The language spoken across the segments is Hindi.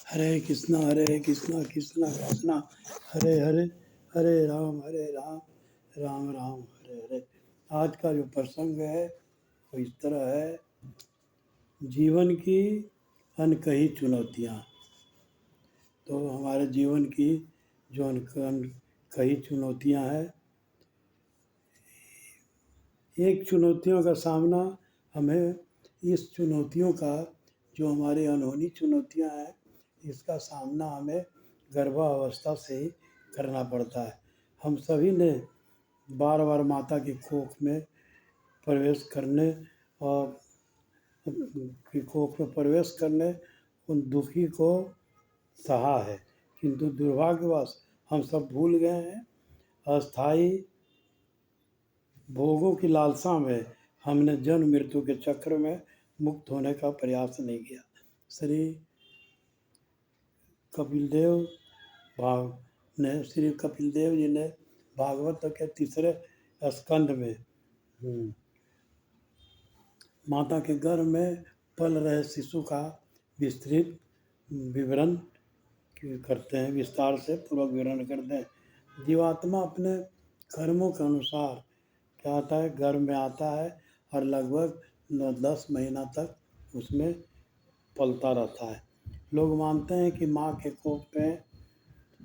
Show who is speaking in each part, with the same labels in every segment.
Speaker 1: हरे कृष्णा कृष्णा कृष्णा हरे हरे, हरे राम राम राम हरे हरे। आज का जो प्रसंग है वो इस तरह है, जीवन की अनकही चुनौतियाँ। तो हमारे जीवन की जो अनकही चुनौतियाँ हैं, एक चुनौतियों का सामना हमें, इस चुनौतियों का जो हमारी अनहोनी चुनौतियां हैं, इसका सामना हमें गर्भावस्था से ही करना पड़ता है। हम सभी ने बार बार माता की कोख में प्रवेश करने और की कोख में प्रवेश करने उन दुखी को सहा है, किंतु दुर्भाग्यवश हम सब भूल गए हैं। अस्थाई भोगों की लालसा में हमने जन्म मृत्यु के चक्र में मुक्त होने का प्रयास नहीं किया। श्री कपिल देव जी ने भागवत के तीसरे स्कंद में माता के गर्भ में पल रहे शिशु का विस्तृत विवरण करते हैं, विस्तार से पूर्वक विवरण करते हैं। जीवात्मा अपने कर्मों के अनुसार क्या आता है, गर्भ में आता है और लगभग 9-10 महीना तक उसमें पलता रहता है। लोग मानते हैं कि माँ के कोख में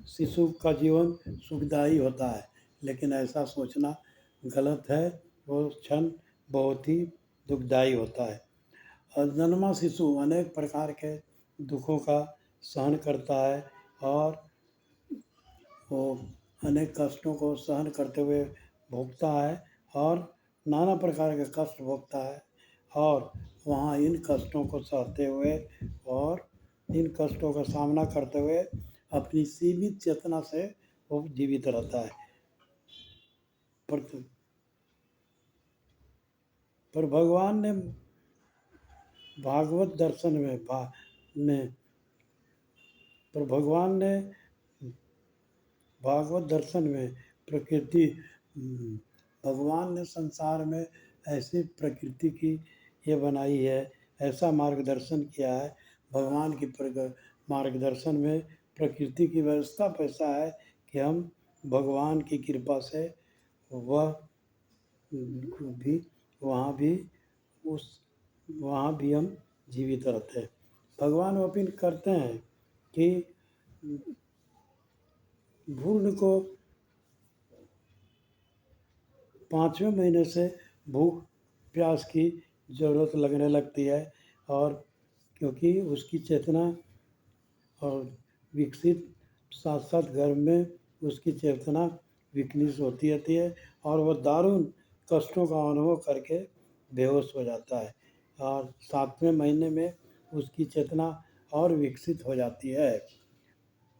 Speaker 1: शिशु का जीवन सुखदायी होता है, लेकिन ऐसा सोचना गलत है। वो क्षण बहुत ही दुखदायी होता है। और जन्मा शिशु अनेक प्रकार के दुखों का सहन करता है और वो अनेक कष्टों को सहन करते हुए भोगता है और नाना प्रकार के कष्ट भोगता है, और वहाँ इन कष्टों को सहते हुए और इन कष्टों का सामना करते हुए अपनी सीमित चेतना से वो जीवित रहता है। पर भगवान ने भागवत दर्शन में प्रकृति, भगवान ने संसार में ऐसी प्रकृति की ये बनाई है, ऐसा मार्गदर्शन किया है। भगवान की मार्गदर्शन में प्रकृति की व्यवस्था पैसा है कि हम भगवान की कृपा से वह भी वहाँ भी हम जीवित रहते हैं। भगवान अपील करते हैं कि भ्रूण को 5वें महीने से भूख प्यास की ज़रूरत लगने लगती है, और क्योंकि उसकी चेतना और विकसित साथ साथ गर्भ में उसकी चेतना विकसित होती रहती है और वह दारुण कष्टों का अनुभव करके बेहोश हो जाता है, और 7वें महीने में उसकी चेतना और विकसित हो जाती है।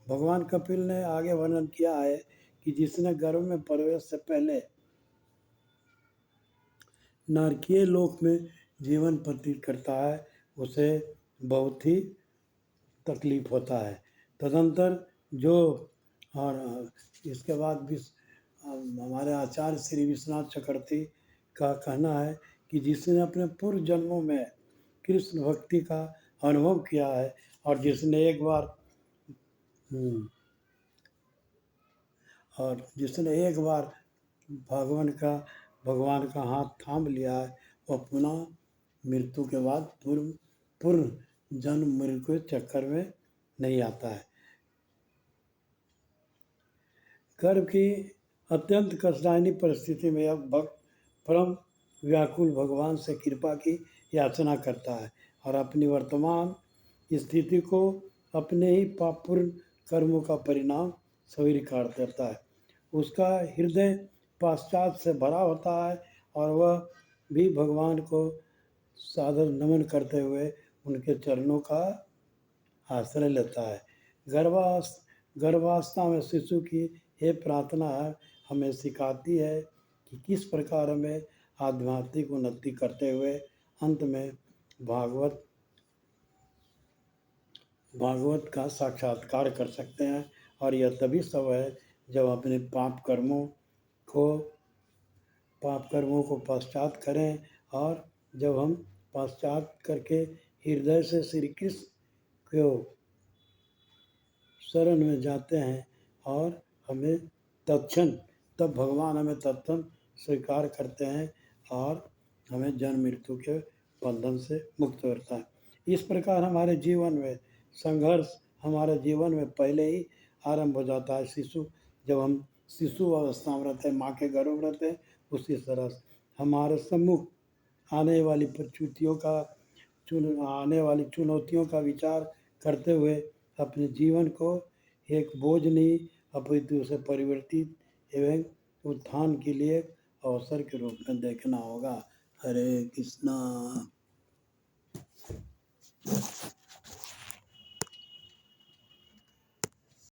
Speaker 1: भगवान कपिल ने आगे वर्णन किया है कि जिसने गर्भ में प्रवेश से पहले नारकीय लोक में जीवन व्यतीत करता है, उसे बहुत ही तकलीफ होता है। तदंतर जो, और इसके बाद भी हमारे आचार्य श्री विश्वनाथ चक्रवर्ती का कहना है कि जिसने अपने पूर्व जन्मों में कृष्ण भक्ति का अनुभव किया है और जिसने एक बार भगवान का हाथ थाम लिया है, वह पुनः मृत्यु के बाद पूर्ण जन्म मृत्यु के चक्कर में नहीं आता है। गर्भ की अत्यंत कष्टदायी परिस्थिति में अब भक्त परम व्याकुल भगवान से कृपा की याचना करता है और अपनी वर्तमान स्थिति को अपने ही पापपूर्ण कर्मों का परिणाम स्वीकार करता है। उसका हृदय पश्चात से भरा होता है और वह भी भगवान को सादर नमन करते हुए उनके चरणों का आश्रय लेता है। गर्भावस्था में शिशु की ये प्रार्थना हमें सिखाती है कि किस प्रकार हमें आध्यात्मिक उन्नति करते हुए अंत में भागवत का साक्षात्कार कर सकते हैं। और यह तभी सब है जब अपने पाप कर्मों को पश्चात करें, और जब हम पश्चात करके हृदय से श्री कृष्ण को शरण में जाते हैं और हमें तत्क्षण तब भगवान हमें तत्क्षण स्वीकार करते हैं और हमें जन्म मृत्यु के बंधन से मुक्त करता है। इस प्रकार हमारे जीवन में संघर्ष हमारे जीवन में पहले ही आरंभ हो जाता है। जब हम शिशु अवस्था में रहते हैं, माँ के गर्भ में रहते हैं, उसी तरह से हमारे सम्मुख आने वाली परिस्थितियों का आने वाली चुनौतियों का विचार करते हुए अपने जीवन को एक बोझ नहीं अपितु उसे परिवर्तित एवं उत्थान के लिए अवसर के रूप में देखना होगा। हरे कृष्णा।